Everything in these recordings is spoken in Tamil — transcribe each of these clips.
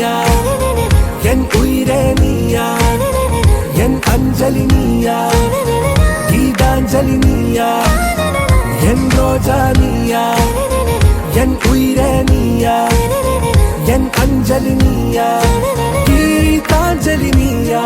நீயா என் உயிரே நீயா என் அஞ்சலி நீயா கீதாஞ்சலி நீயா என் ரோஜா நீயா என் உயிரே நீயா என் அஞ்சலி நீயா கீதாஞ்சலி நீயா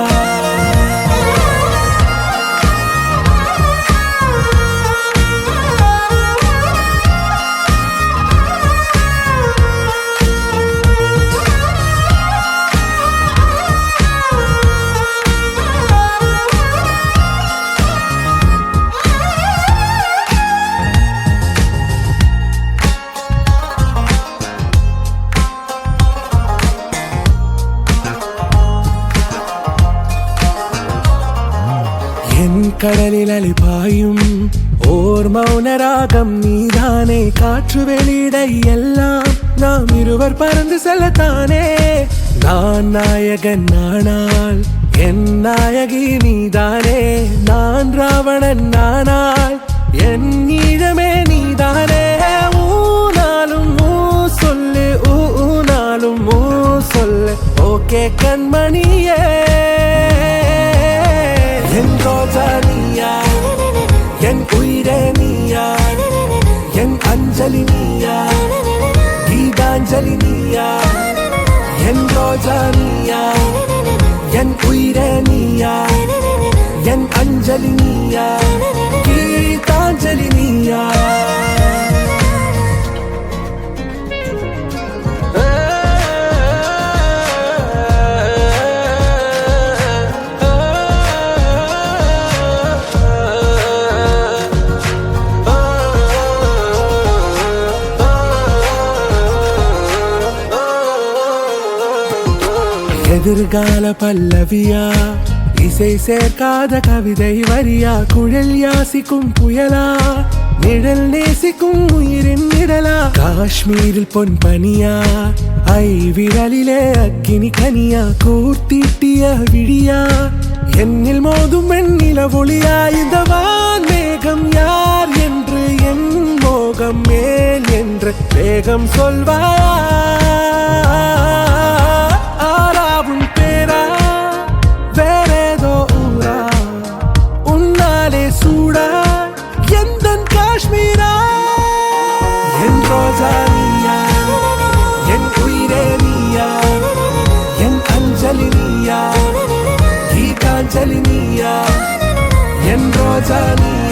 கடலில் அலிபாயும் ஓர் மௌனராகம் நீதானே காற்று வெளியிட எல்லாம் நாம் இருவர் பறந்து செல்லத்தானே நான் நாயகன் நானால் என் நாயகி நீதானே நான் ராவணன் நானால் என் ஈழமே நீதானே ஊனாலும் ஊ சொல்லு ஊனாலும் ஊ சொல்லு ஓகே கண்மணியே என் ரோஜா நீயா என் உயிரே நீயா என் அஞ்சலி நீயா கீதாஞ்சலி நீயா என் ரோஜா நீயா என் உயிரே நீயா என் அஞ்சலி நீயா கீதாஞ்சலி நீயா எதிர்கால பல்லவியா இசை சேர்க்காத கவிதை வரியா குழல் யாசிக்கும் புயலா நிழல் நேசிக்கும் உயிரின் நிழலா காஷ்மீரில் பொன் பனியா ஐ விரலிலே அக்கினி கனியா கூர்த்தீட்டிய விழியா என்னில் மோதும் வெண்ணில ஒளியா இந்த வான்மேகம் யார் என்று என் மோகம் மேல் என்று வேகம் சொல்வாயா Angelina, en Rosa.